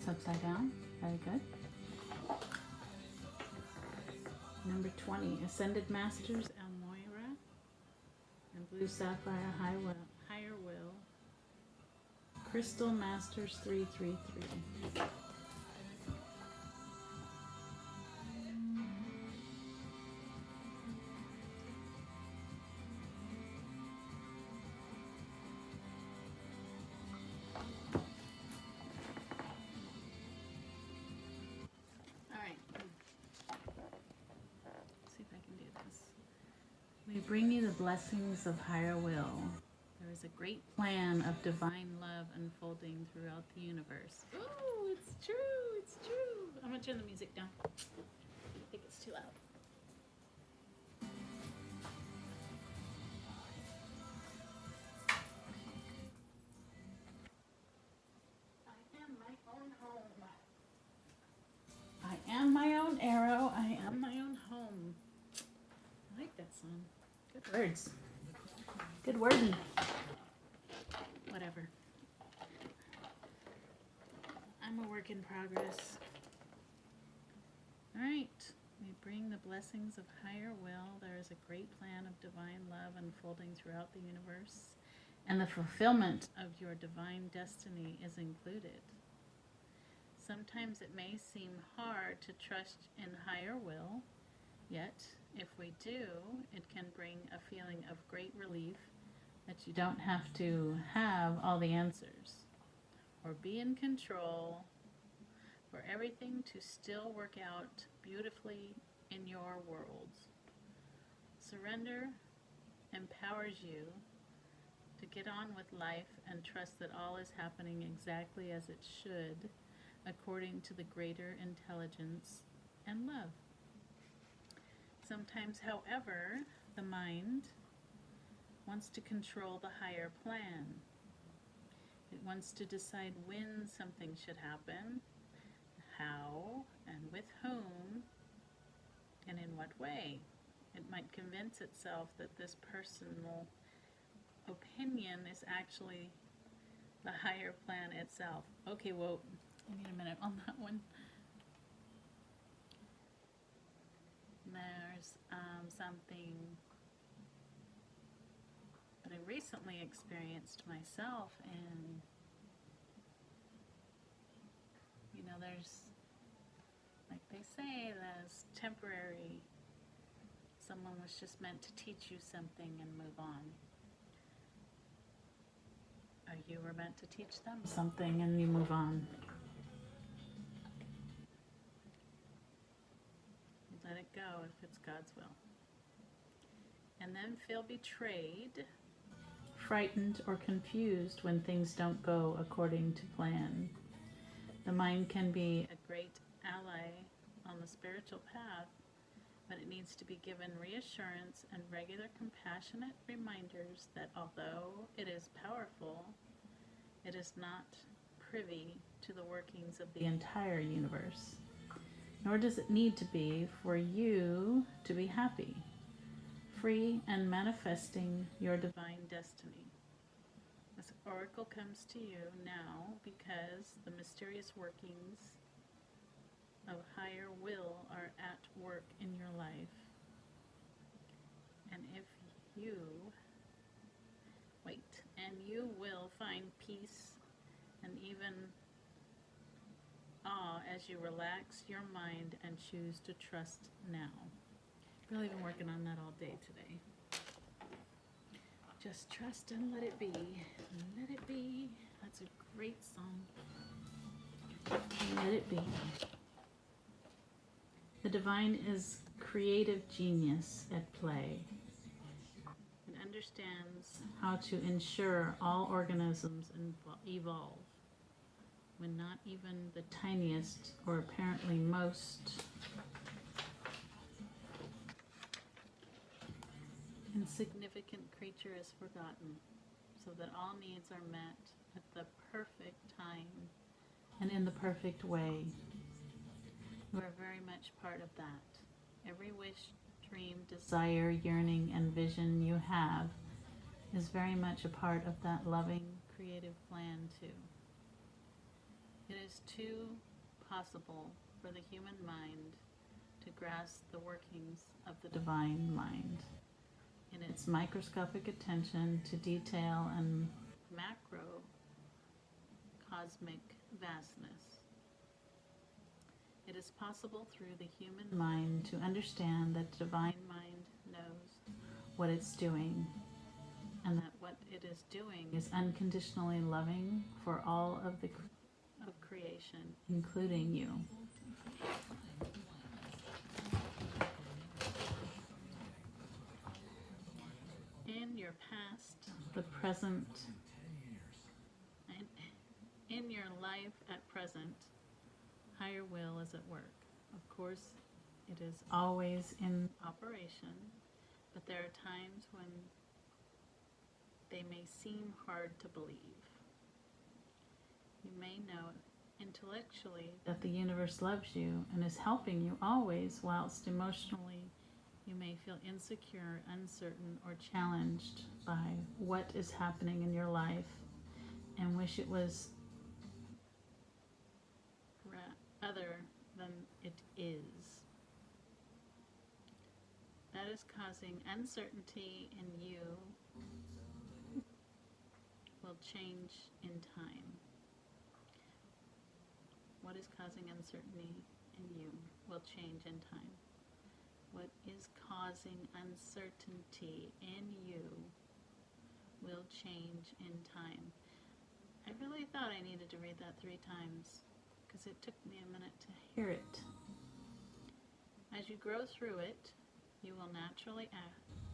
upside down. Very good. Number 20, Ascended Masters, Moira, and Blue Sapphire, Higher Will, Crystal Masters 333. We bring you the blessings of higher will. There is a great plan of divine love unfolding throughout the universe. Ooh, it's true, it's true. I'm gonna turn the music down. I think it's too loud. I am my own home. I am my own arrow. I am my own home. I like that song. Good words. Good wording. Whatever. I'm a work in progress. Alright. We bring the blessings of higher will. There is a great plan of divine love unfolding throughout the universe, and the fulfillment of your divine destiny is included. Sometimes it may seem hard to trust in higher will, yet if we do, it can bring a feeling of great relief that you don't have to have all the answers or be in control, for everything to still work out beautifully in your world. Surrender empowers you to get on with life and trust that all is happening exactly as it should, according to the greater intelligence and love. Sometimes, however, the mind wants to control the higher plan. It wants to decide when something should happen, how, and with whom, and in what way. It might convince itself that this personal opinion is actually the higher plan itself. Okay, well, I need a minute on that one. There's something that I recently experienced myself, and you know, there's, like they say, there's temporary, someone was just meant to teach you something and move on. Or you were meant to teach them something and you move on. Let it go if it's God's will. And then feel betrayed, frightened, or confused when things don't go according to plan. The mind can be a great ally on the spiritual path, but it needs to be given reassurance and regular compassionate reminders that although it is powerful, it is not privy to the workings of the entire universe. Nor does it need to be for you to be happy, free, and manifesting your divine destiny. This oracle comes to you now because the mysterious workings of higher will are at work in your life. And if you wait, and you will find peace and even awe as you relax your mind and choose to trust now. Really been working on that all day today. Just trust and let it be. Let it be. That's a great song. Let it be. The divine is creative genius at play. It understands how to ensure all organisms evolve when not even the tiniest or apparently most insignificant creature is forgotten, so that all needs are met at the perfect time and in the perfect way. You are very much part of that. Every wish, dream, desire, yearning, and vision you have is very much a part of that loving, creative plan too. It is too possible for the human mind to grasp the workings of the divine mind in its microscopic attention to detail and macro cosmic vastness. It is possible through the human mind to understand that the divine mind knows what it's doing, and that what it is doing is unconditionally loving for all of creation, including you. In your past, the present, and in your life at present, higher will is at work. Of course, it is always in operation, but there are times when they may seem hard to believe. You may know intellectually that the universe loves you and is helping you always, whilst emotionally you may feel insecure, uncertain, or challenged by what is happening in your life and wish it was other than it is. That is causing uncertainty in you will change in time. What is causing uncertainty in you will change in time. What is causing uncertainty in you will change in time. I really thought I needed to read that 3 times because it took me a minute to hear it. As you grow through it, you will naturally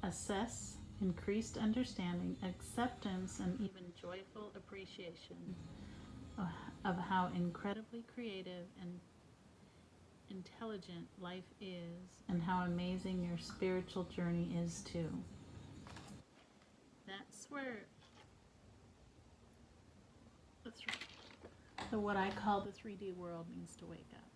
assess increased understanding, acceptance, and even joyful appreciation of how incredibly creative and intelligent life is, and how amazing your spiritual journey is too. That's where what I call the 3D world needs to wake up.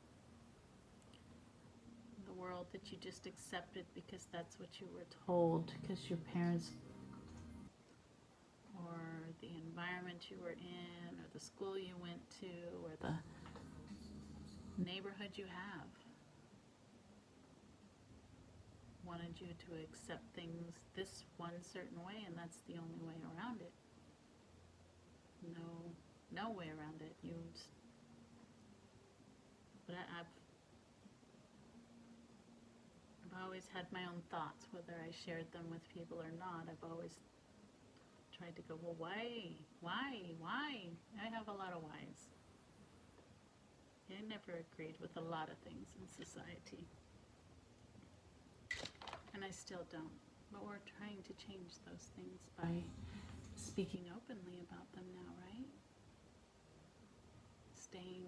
The world that you just accepted because that's what you were told, because your parents, or the environment you were in, or the school you went to, or the neighborhood you have wanted you to accept things this one certain way, and that's the only way around it. No way around it. But I've always had my own thoughts, whether I shared them with people or not. I've always tried to go, well, why? I have a lot of whys. I never agreed with a lot of things in society. And I still don't. But we're trying to change those things by speaking openly about them now, right? Staying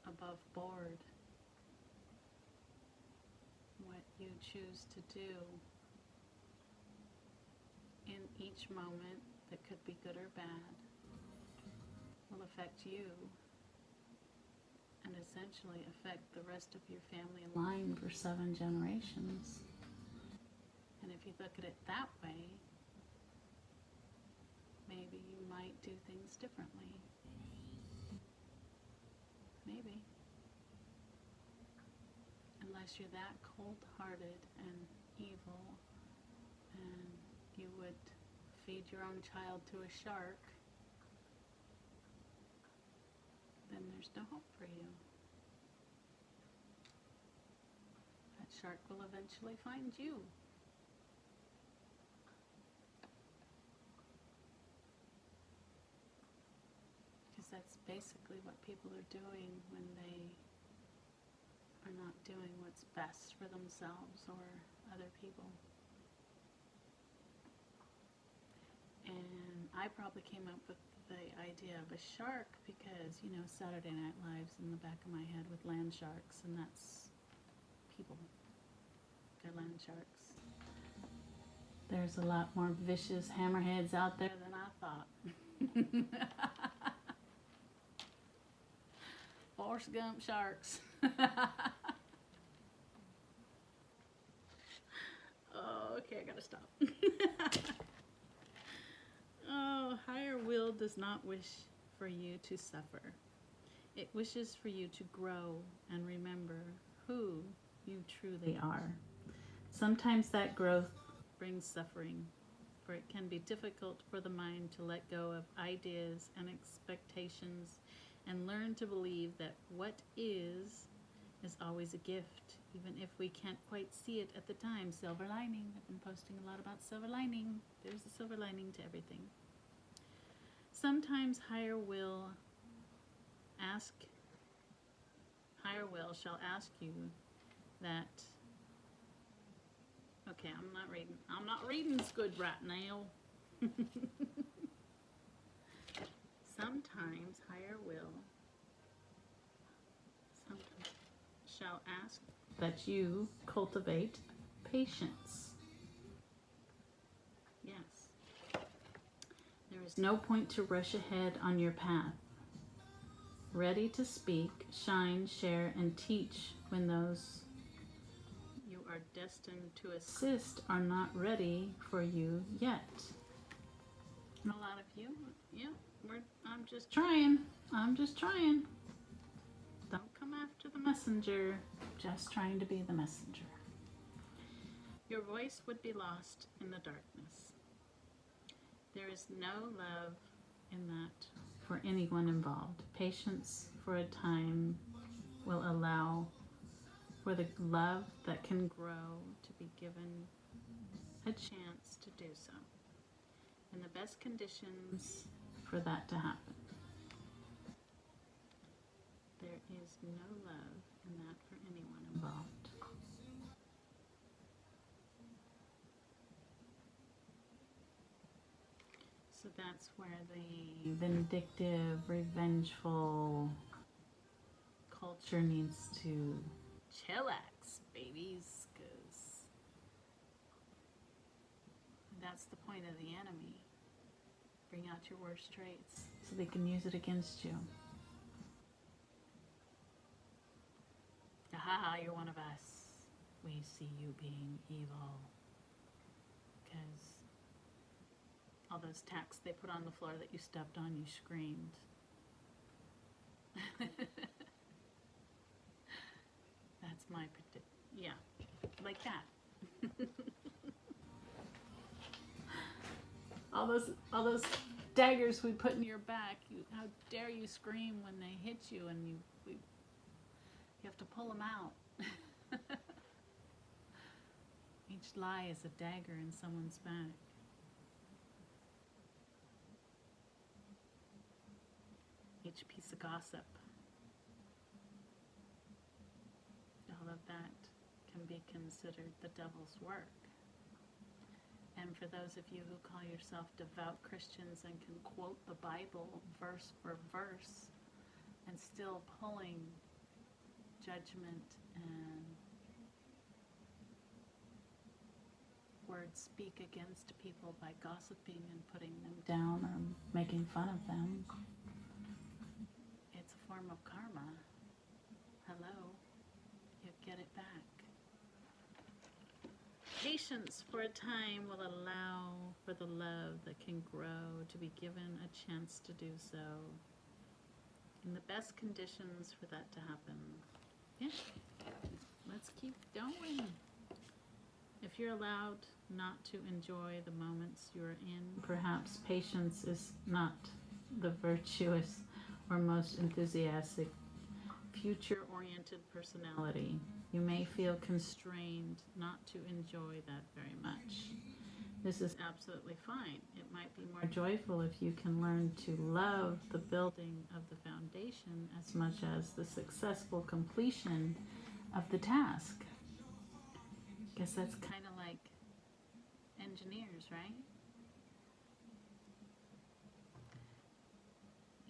above board. What you choose to do in each moment that could be good or bad will affect you and essentially affect the rest of your family line for 7 generations. And if you look at it that way, maybe you might do things differently. Maybe. Unless you're that cold-hearted and evil and you would feed your own child to a shark, then there's no hope for you. That shark will eventually find you. Because that's basically what people are doing when they are not doing what's best for themselves or other people. And I probably came up with the idea of a shark because, Saturday Night Live's in the back of my head with land sharks, and that's people. They're land sharks. There's a lot more vicious hammerheads out there than I thought. Forrest Gump sharks. Oh, okay, I gotta stop. Oh, higher will does not wish for you to suffer. It It wishes for you to grow and remember who you truly are. Sometimes that growth brings suffering, for it can be difficult for the mind to let go of ideas and expectations and learn to believe that what is always a gift, even if we can't quite see it at the time. Silver lining. I've been posting a lot about silver lining. There's a silver lining to everything. Sometimes higher will shall ask you that. Okay, I'm not reading this good right now. Sometimes higher will shall ask that you cultivate patience. Yes. There is no point to rush ahead on your path. Ready to speak, shine, share, and teach when those you are destined to assist are not ready for you yet. And a lot of you, yeah, I'm just trying. Don't come after the messenger. Just trying to be the messenger. Your voice would be lost in the darkness. There is no love in that for anyone involved. Patience for a time will allow for the love that can grow to be given a chance to do so, and the best conditions for that to happen. There is no love in that for anyone involved. So that's where the vindictive, revengeful culture needs to chillax, babies, because that's the point of the enemy. Bring out your worst traits so they can use it against you. Aha, you're one of us. We see you being evil. Because all those tacks they put on the floor that you stepped on, you screamed. That's my yeah, like that. all those daggers we put in your back. How dare you scream when they hit you, and you have to pull them out. Each lie is a dagger in someone's back. Each piece of gossip. All of that can be considered the devil's work. And for those of you who call yourself devout Christians and can quote the Bible verse for verse and still pulling judgment and words speak against people by gossiping and putting them down or making fun of them, it's a form of karma. Hello, you get it back. Patience for a time will allow for the love that can grow to be given a chance to do so in the best conditions for that to happen. Yeah, let's keep going. If you're allowed not to enjoy the moments you're in, perhaps patience is not the virtuous or most enthusiastic, future-oriented personality. You may feel constrained not to enjoy that very much. This is absolutely fine. It might be more joyful if you can learn to love the building of the foundation as much as the successful completion of the task. I guess that's kind of like engineers, right?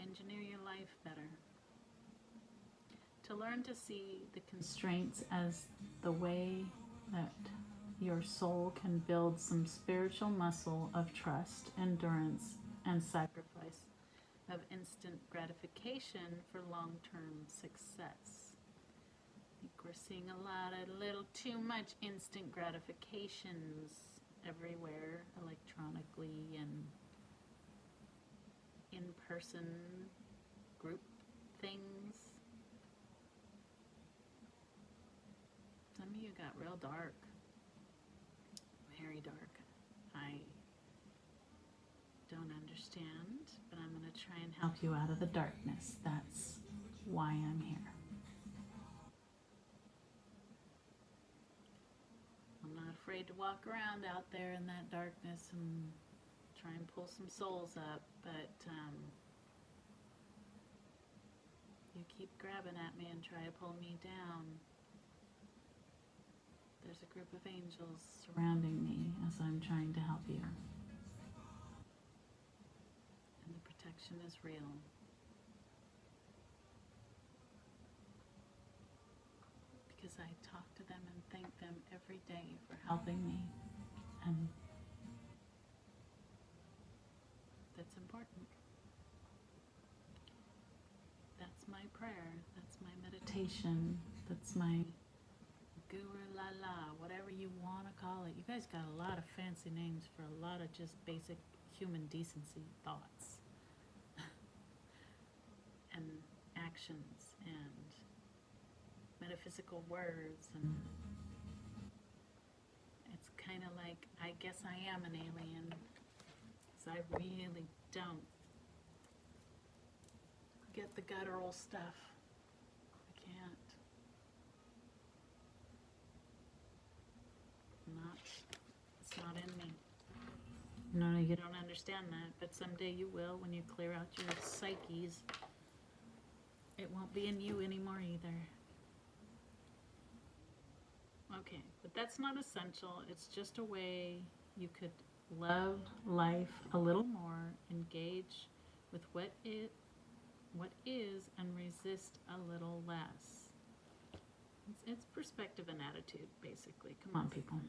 Engineer your life better. To learn to see the constraints as the way that your soul can build some spiritual muscle of trust, endurance, and sacrifice, of instant gratification for long-term success. I think we're seeing a little too much instant gratifications everywhere, electronically and in-person group things. Some of you got real dark. Very dark. I don't understand, but I'm going to try and help you out of the darkness. That's why I'm here. I'm not afraid to walk around out there in that darkness and try and pull some souls up, but you keep grabbing at me and try to pull me down. There's a group of angels surrounding me as I'm trying to help you. And the protection is real. Because I talk to them and thank them every day for helping me. And that's important. That's my prayer. That's my meditation. That's my guru la la, whatever you want to call it. You guys got a lot of fancy names for a lot of just basic human decency thoughts and actions and metaphysical words, and it's kind of like, I guess I am an alien, because I really don't get the guttural stuff. I can't. It's not in me. No, you don't understand that, but someday you will when you clear out your psyches. It won't be in you anymore either. Okay, but that's not essential. It's just a way you could love life a little more, engage with what is, and resist a little less. It's perspective and attitude, basically. Come on, people.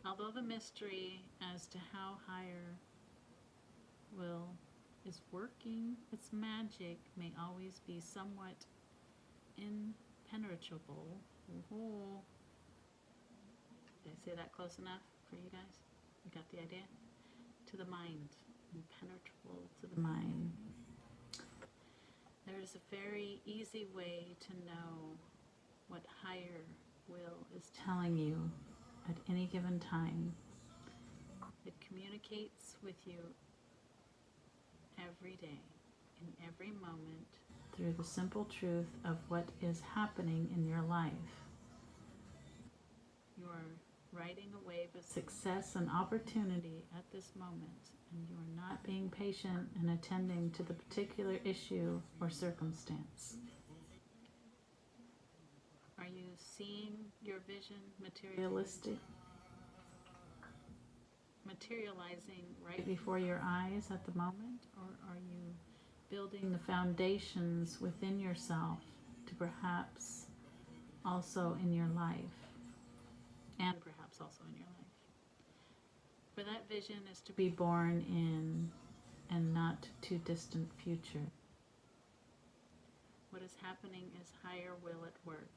Although the mystery as to how higher will is working its magic may always be somewhat impenetrable. Ooh. Did I say that close enough for you guys? You got the idea? To the mind. Impenetrable to the mind. There is a very easy way to know what higher will is telling you at any given time. It communicates with you every day, in every moment, through the simple truth of what is happening in your life. You are riding a wave of success and opportunity at this moment, and you are not being patient and attending to the particular issue or circumstance. Are you seeing your vision materializing right before your eyes at the moment, or are you building the foundations within yourself to perhaps also in your life, and perhaps also in your life? For that vision is to be born in and not too distant future. What is happening is higher will at work.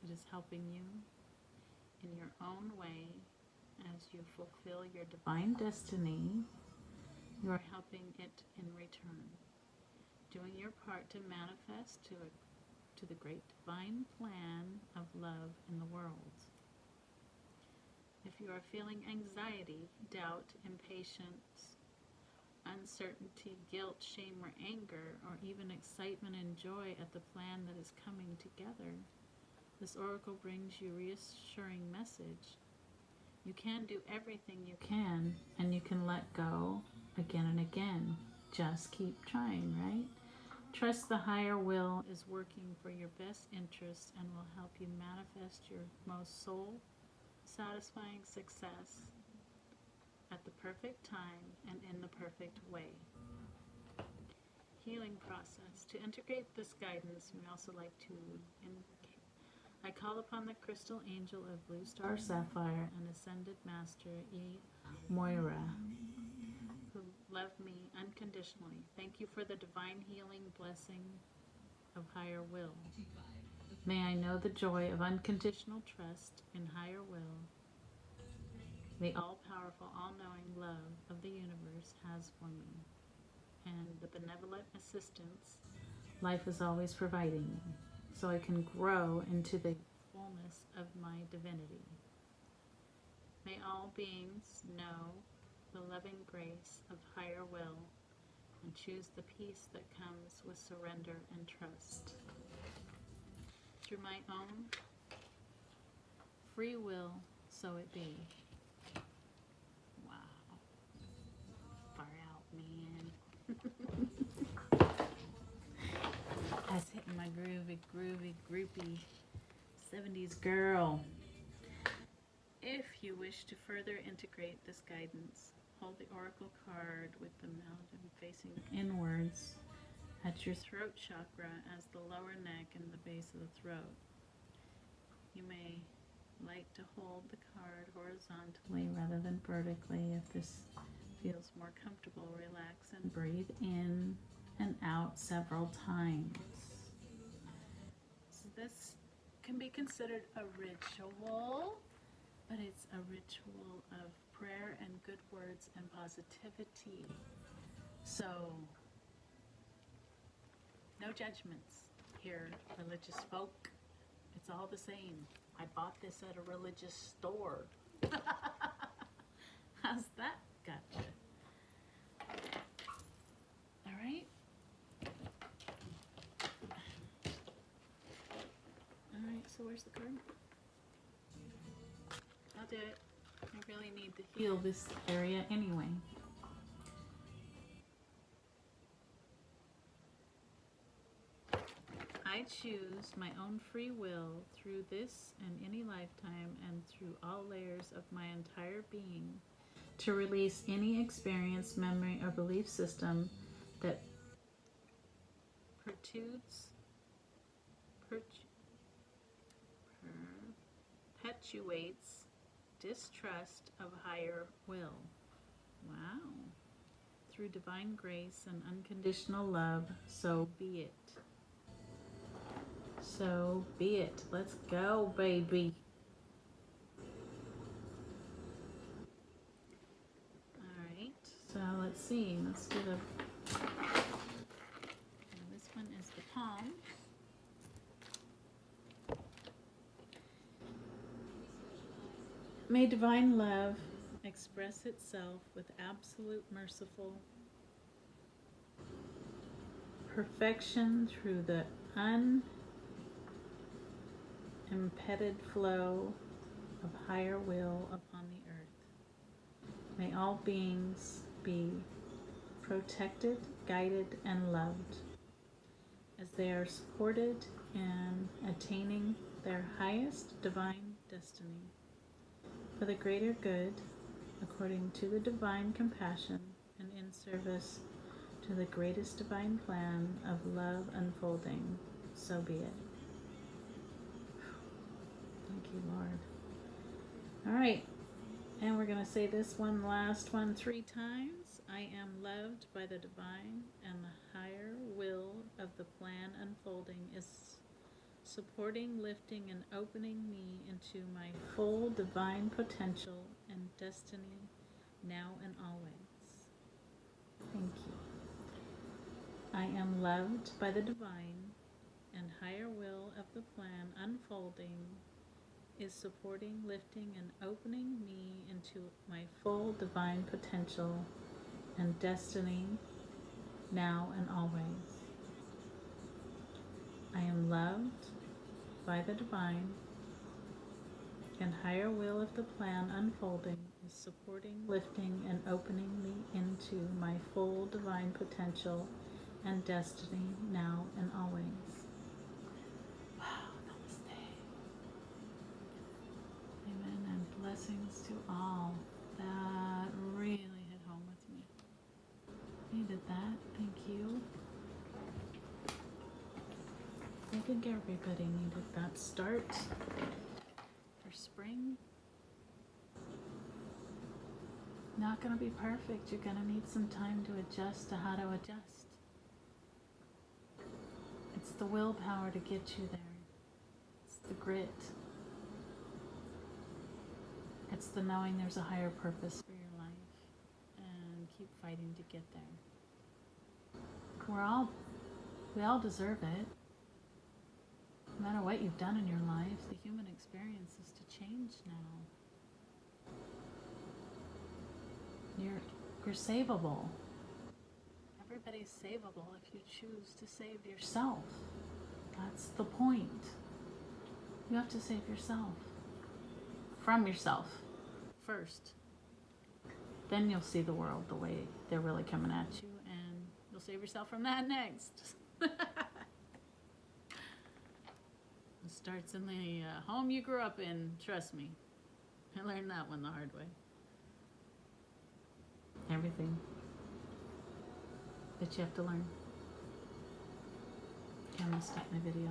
It is helping you in your own way as you fulfill your divine destiny. You are helping it in return, doing your part to manifest to the great divine plan of love in the world. If you are feeling anxiety, doubt, impatience, uncertainty, guilt, shame, or anger, or even excitement and joy at the plan that is coming together, this oracle brings you a reassuring message. You can do everything you can, and you can let go again and again. Just keep trying, right? Trust the higher will is working for your best interest and will help you manifest your most soul-satisfying success at the perfect time and in the perfect way. Healing process. To integrate this guidance, we also like to I call upon the crystal angel of Blue Star Saphire and Ascended Master Morya, who love me unconditionally. Thank you for the divine healing blessing of higher will. May I know the joy of unconditional trust in higher will. The all-powerful, all-knowing love of the universe has for me, and the benevolent assistance life is always providing me, so I can grow into the fullness of my divinity. May all beings know the loving grace of higher will and choose the peace that comes with surrender and trust. Through my own free will, so it be. Wow. Far out, man. That's hitting my groovy 70s girl. If you wish to further integrate this guidance, hold the oracle card with the mountain facing inwards at your throat chakra as the lower neck and the base of the throat. You may like to hold the card horizontally rather than vertically. If this feels more comfortable, relax and breathe in and out several times. So this can be considered a ritual, but it's a ritual of prayer and good words and positivity. So, no judgments here, religious folk. It's all the same. I bought this at a religious store. How's that gotcha? All right. All right, so where's the card? I'll do it. I really need to heal this area anyway. I choose my own free will through this and any lifetime and through all layers of my entire being to release any experience, memory, or belief system that perpetuates distrust of higher will. Wow. Through divine grace and unconditional love, so be it. So be it. Let's go, baby. Alright, so let's see. Let's do the... Now this one is the palm. May divine love express itself with absolute merciful perfection through the unimpeded flow of higher will upon the earth. May all beings be protected, guided, and loved as they are supported in attaining their highest divine destiny for the greater good, according to the divine compassion and in service to the greatest divine plan of love unfolding. So be it. Thank you, Lord. All right, and we're going to say this one last one 3 times. I am loved by the divine, and the higher will of the plan unfolding is supporting, lifting, and opening me into my full divine potential and destiny now and always. Thank you. I am loved by the divine, and higher will of the plan unfolding is supporting, lifting, and opening me into my full divine potential and destiny now and always. I am loved by the divine, and higher will of the plan unfolding is supporting, lifting, and opening me into my full divine potential and destiny now and always. Wow, namaste. Amen, and blessings to all. That really hit home with me. Needed that. Thank you. I think everybody needed that start for spring. Not going to be perfect. You're going to need some time to adjust to how to adjust. It's the willpower to get you there. It's the grit. It's the knowing there's a higher purpose for your life and keep fighting to get there. We all deserve it. No matter what what you've done in your life, the human experience is to change now. You're savable. Everybody's savable if you choose to save yourself. That's the point. You have to save yourself. From yourself first. Then you'll see the world the way they're really coming at you, and you'll save yourself from that next. It starts in the home you grew up in, trust me. I learned that one the hard way. Everything that you have to learn. Okay, I'm gonna stop my video.